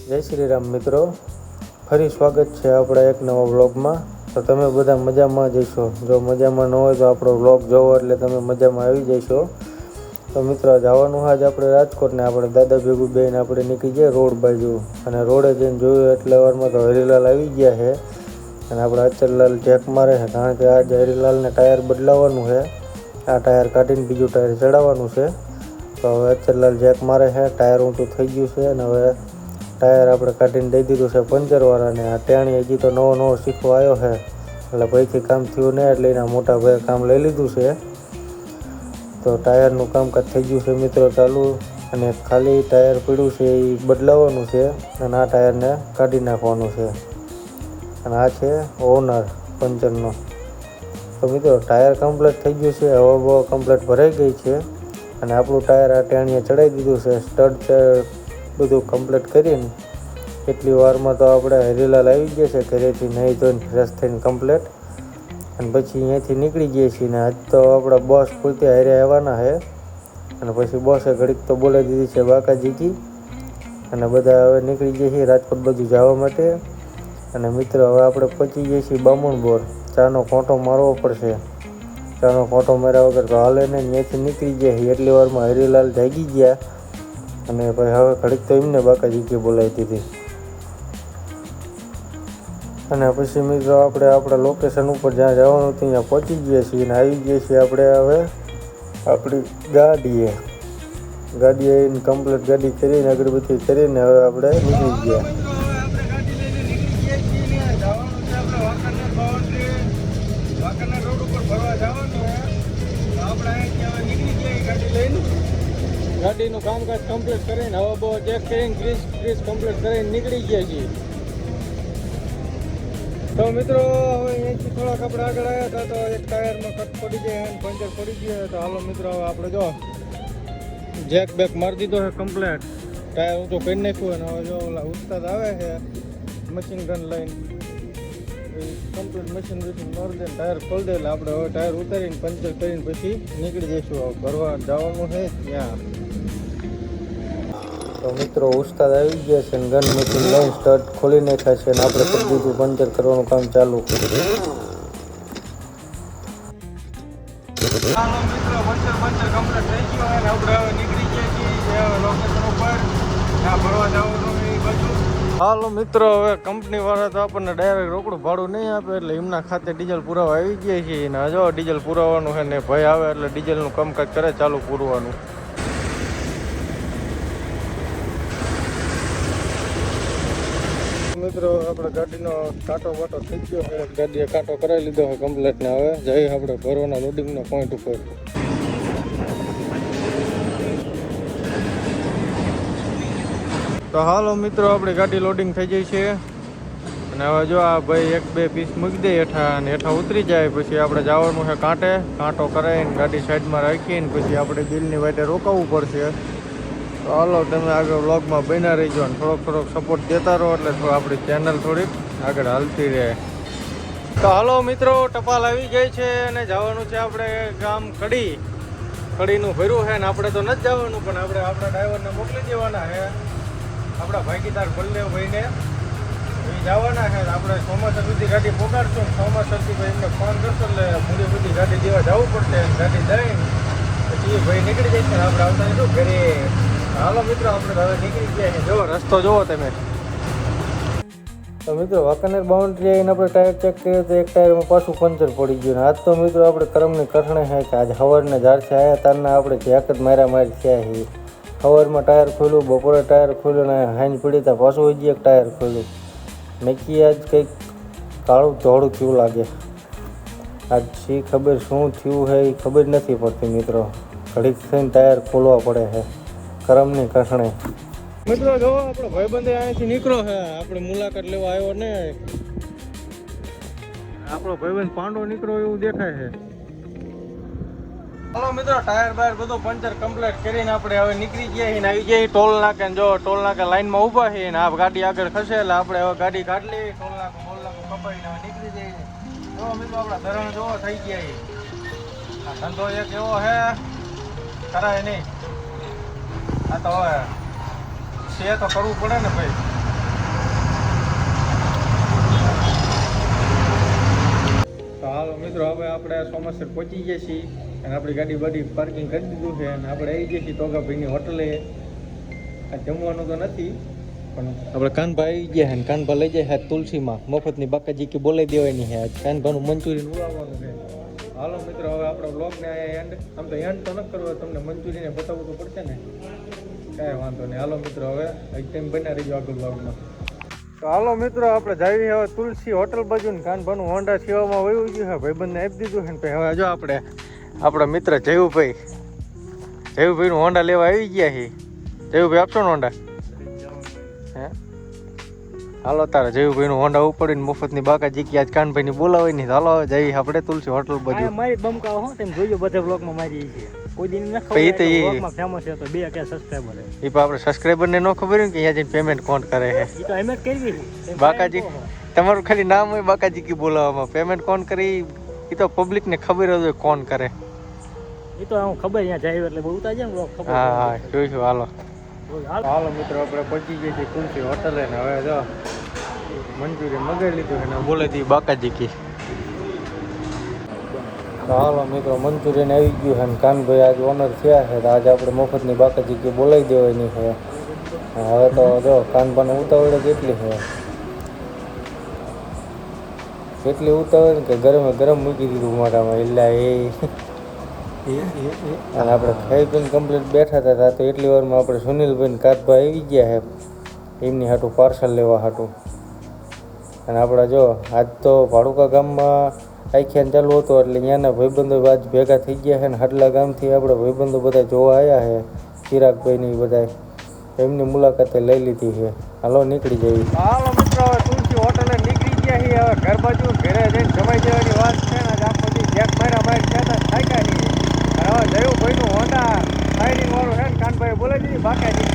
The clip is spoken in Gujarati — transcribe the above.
જય શ્રી રામ મિત્રો, ફરી સ્વાગત છે આપણા એક નવા વ્લોગમાં. તો તમે બધા મજામાં જઈશો. જો મજામાં ન હોય તો આપણો વ્લોગ જોવો એટલે તમે મજામાં આવી જશો. તો મિત્રો જવાનું આજ આપણે રાજકોટ ને આપણે દાદા ભેગું બેન આપણે નીકળી ગયા રોડ બાજુ. અને રોડે જઈને જોયું એટલે વારમાં તો હરિલાલ આવી ગયા છે અને આપણે અચરલાલ જેક મારે છે, કારણ કે આજે હરિલાલને ટાયર બદલાવવાનું છે. આ ટાયર કાઢીને બીજું ટાયર ચડાવવાનું છે. તો હવે અચરલાલ જેક મારે છે, ટાયર ઊંચું થઈ ગયું છે અને હવે ટાયર આપણે કાઢીને દઈ દીધું છે પંચરવાળાને. આ ટેણી હજી તો નવો શીખવા આવ્યો છે એટલે ભાઈથી કામ થયું નહીં એટલે એના મોટા ભાઈએ કામ લઈ લીધું છે. તો ટાયરનું કામકાજ થઈ ગયું છે મિત્રો ચાલુ, અને ખાલી ટાયર પડ્યું છે એ બદલાવવાનું છે અને આ ટાયરને કાઢી નાખવાનું છે. અને આ છે ઓનર પંચરનો. તો મિત્રો ટાયર કમ્પ્લીટ થઈ ગયું છે, હવા બવા કમ્પ્લીટ ભરાઈ ગઈ છે અને આપણું ટાયર આ ટેણીએ ચડાવી દીધું છે. સ્ટડ બધું કમ્પ્લીટ કરીને એટલી વારમાં તો આપણે હરિલાલ આવી ગયા છે ઘરેથી નહીં ધોઈને ફ્રેશ થઈને કમ્પ્લીટ. અને પછી અહીંયાથી નીકળી જઈએ છીએ ને આજ તો આપણા બોસ પોતે હારે આવવાના છે. અને પછી બોસે ઘડીક તો બોલાવી દીધી છે બાકાજીકી અને બધા હવે નીકળી જઈએ છીએ રાજકોટ બધું જવા માટે. અને મિત્રો હવે આપણે પહોંચી જઈએ છીએ બામણબોર. ચાનો કોંટો મારવો પડશે, ચાનો કોંટો માર્યા વગર તો હાલે ને. અહીંયાથી નીકળી ગયા છીએ એટલી વારમાં હરિલાલ જાગી ગયા અને પછી હવે ઘડીક તો એમને બાકાજીકી બોલાવી દીધી. અને પછી મિત્રો આપણે આપણા લોકેશન ઉપર જ્યાં જવાનું હતું ત્યાં પહોંચી ગયા છીએ અને આવી ગયા છીએ આપણે હવે આપણી ગાડીએ આવીને કમ્પ્લીટ ગાડી કરીને અગરબત્તી કરીને હવે આપણે નીકળી ગયા. ગાડીનું કામકાજ કમ્પ્લીટ કરીને હવા બવા ચેક કરીને ગ્રીસ કમ્પ્લીટ કરીને નીકળી ગયા છીએ. તો મિત્રો હવે અહીંયાથી થોડાક આપણે આગળ આવ્યા હતા તો એક ટાયરમાં કટ પડી જાય અને પંચર પડી ગયો. તો હાલો મિત્રો હવે આપણે જો જેક બેક મારી દીધો છે કમ્પ્લીટ, ટાયર ઊંચું કરી નાખ્યું. અને હવે જો ઓલા ઉસ્તાદ આવે છે મશીન ગન લઈને, કમ્પ્લીટ મશીન મારી દે ટાયર ખોલી દે એટલે આપણે હવે ટાયર ઉતારીને પંચર કરીને પછી નીકળી જઈશું. હવે ભરવા જવાનું છે ત્યાં. તો મિત્રો ઉસ્તાદ આવી ગયા છે અને ગન મશીન લઈને સ્ટડ ખોલી નાખ્યા છે અને આપણે કરી દીધું પંચર કરવાનું કામ ચાલુ. મિત્રો પંચર કમ્પ્લીટ થઈ ગયું અને આપણે હવે નીકળી ગયા છીએ લોકેશન ઉપર ત્યાં ભરવા જવાનું એ બાજુ. હાલો મિત્રો હવે કંપની વાળા તો આપણને ડાયરેક્ટ રોકડું ભાડું નહીં આપે એટલે એમના ખાતે ડીઝલ પુરાવા આવી ગયા છીએ. અને જો ડીઝલ પુરાવાનું છે ને ભાઈ આવે એટલે ડીઝલનું કામકાજ કરે ચાલુ પૂરવાનું. મિત્રો આપણે ગાડીનો કાંટો બાટો થઈ ગયો છે, ગાડીએ કાંટો કરાવી લીધો છે કમ્પ્લીટ ને હવે જઈએ આપણે ભરવાના લોડિંગના પોઈન્ટ ઉપર. તો હાલો મિત્રો આપણી ગાડી લોડિંગ થઈ જાય છે અને હવે જો આ ભાઈ એક બે પીસ મૂકી દે હેઠા અને હેઠા ઉતરી જાય. પછી આપણે જવાનું છે કાંટો કરાવીને ગાડી સાઈડમાં રાખીને પછી આપણે દિલની વાટે રોકાવવું પડશે. તો હાલો તમે આગળ વ્લોગમાં બન્યા રહીજો અને થોડોક સપોર્ટ દેતા રહો એટલે આપણી ચેનલ થોડીક આગળ હાલતી રહે. તો હાલો મિત્રો ટપાલ આવી ગઈ છે અને જવાનું છે આપણે ગામ કડીનું ભર્યું છે ને આપણે તો નથી જવાનું પણ આપણે આપણા ડ્રાઈવરને મોકલી દેવાના છે. આપણા ભાગીદાર બલદેવભાઈને એ જવાના છે. આપણે ચોમાસા સુધી ગાડી પહોંચાડશું ને ચોમાસાથી ભાઈ એમને ફોન કરશો એટલે મૂડી સુધી ગાડી દેવા જવું પડશે. ગાડી દઈને પછી એ ભાઈ નીકળી જાય છે ને આપણે આવતા શું ઘરે. હાલો મિત્રો આપણે હવે નીકળી ગયા છે. જુઓ રસ્તો જુઓ તમે. તો મિત્રો વાંકાનેર બાઉન્ડ્રી આવીને આપણે ટાયર ચેક કરીએ તો એક ટાયરમાં પાછું પંચર પડી ગયું. આજ તો મિત્રો આપણે કરમની કઠણે છે કે આજે સવારના ઝાડથી આવ્યા તારના આપણે જેક જ મારી થયા છીએ. સવારમાં ટાયર ખોલ્યું, બપોરે ટાયર ખોલ્યું ને હાંજ પડી ત્યાં પાછું હજી એક ટાયર ખોલ્યું. નક્કી આજ કંઈક કાળું ધોળું થયું લાગે. આજ શી ખબર શું થયું છે એ ખબર નથી પડતી મિત્રો. ઘડીક થઈને ટાયર ખોલવા પડે છે કરમની કઠણે. મિત્રો જો આપણો ભાઈબંધ અહીંયાથી નીકળ્યો છે, આપણે મુલાકાત લેવા આવ્યો ને આપણો ભાઈબંધ પાંડો નીકળ્યો એવું દેખાય છે. હાલો મિત્રો ટાયર બાયર બધું પંચર કમ્પ્લીટ કરીને આપણે હવે નીકળી ગયા છીએ. આવી ગયા ટોલ નાકે. જો ટોલ નાકે લાઈનમાં ઊભા છીએ ને આ ગાડી આગળ ખસે એટલે આપણે હવે ગાડી કાઢી લઈએ. ટોલ નાકું કપાઈને હવે નીકળી જઈએ. જો મિત્રો આપણા ધરણ જોવો થઈ ગયા છે. આ ધંધો એક એવો છે કરાય નહીં. આ તો હવે છે તો કરવું પડે ને ભાઈ. હાલો મિત્રો, હવે આપણે સોમસર પહોંચી ગયા છીએ અને આપણી ગાડી બધી પાર્કિંગ કરી દીધું છે અને આપણે આવી જઈએ છીએ તોગાભાઈની હોટલે. આ જમવાનું તો નથી પણ આપણે કાનભાઈ આવી ગયા છે ને કાનભા લઈ જાય છે તુલસીમાં મફતની બાકાજી કે બોલાવી દેવાની છે. આજ કાનભાનું મંચુરિયન ઉડાવવાનું છે. હાલો મિત્રો, હવે આપણે બ્લોગને એન્ડ આમ તો એન્ડ તો ન કરવો, તમને મંચુરિયન બતાવવું તો પડશે ને, કાંઈ વાંધો નહીં. હાલો મિત્રો, હવે એક ટાઈમ બના રહીજો આગળ બ્લોગમાં. તો હાલો મિત્રો, આપણે જાવી હવે તુલસી હોટલ બાજુ ને કાનભાનું હોન્ડા સેવામાં વયું ગયું છે. ભાઈબંધને આપી દીધું છે ને પછી હવે જો આપણે આપણા મિત્ર જયુભાઈનું હોન્ડા લેવા આવી ગયા છીએ. જયુભાઈ આપશો ને હોન્ડા? હે હાલો તારે જયુભાઈનું હોન્ડા ઉપાડીને મફતની બાકાજી કે આજ કાનભાઈની બોલાવી નહીં. હાલો હવે જઈએ આપણે તુલસી હોટલ બાજુ. મારી બમકા હો તેમ જોજો બધા બ્લોગમાં મારી છે. કોઈ દિન ન પછી તો એ બ્લોગમાં ફેમસ છે તો 2 કે સબસ્ક્રાઇબર છે. એ પણ આપણે સબસ્ક્રાઈબરને ન ખબર હોય કે અહીંયા જઈને પેમેન્ટ કોણ કરે છે. એ તો એમ જ કરવી છે. બાકાજી તમારું ખાલી નામ હોય બાકાજી કી બોલાવવામાં, પેમેન્ટ કોણ કરે એ તો પબ્લિકને ખબર જ હોય કોણ કરે. એ તો હું ખબર અહીંયા જાય એટલે બહુ ઉતા જાય ને ખબર. હા જોઈશું. હાલો હાલ હાલો મિત્રો, આપણે પહોંચી ગયા છીએ તુલસી હોટલે ને હવે જો મંચુરિયન મગાવી લીધું અને બોલાવી દીધી બાકાજી કી. તો હાલો મિત્રો, મંચુરિયન આવી ગયું છે અને કાનભાઈ આજે ઓનર થયા છે તો આજે આપણે મફતની બાકાજી કી બોલાવી દેવાની છે. હવે તો જો કાનભાને ઉતાવળે કેટલી છે, એટલી ઉતાવળ કે ગરમે ગરમ મૂકી દીધું મોઢામાં. એટલે અને આપણે ખાઈ પીને કમ્પ્લીટ બેઠા હતા તો એટલી વારમાં આપણે સુનિલભાઈ કાતભાઈ આવી ગયા છે એમની હાટું પાર્સલ લેવા હાટું. અને આપણે જો આજ તો ભાડુકા ગામમાં આખ્યાન ચાલુ હતો એટલે ત્યાંના ભાઈબંધો આજ ભેગા થઈ ગયા છે ને હાડલા ગામથી આપણે ભાઈબંધો બધા જોવા આવ્યા છે, ચિરાગભાઈની બધા એમની મુલાકાતે લઈ લીધી છે. હાલો નીકળી જઈએ. હાલો મિત્રો, હવે તુલસી હોટલે નીકળી ગયા છીએ. હવે ઘર બાજુ ઘરે જઈને જમાઈ જવાની વાત છે ને આજ આખો દી જેક માર્યા બહાર ગયા થાક્યા છીએ. હવે જયુભાઈનું હોન્ડા ફાયરિંગ વાળું છે ને કાનભાઈ બોલાવી દીધી બાકાજી.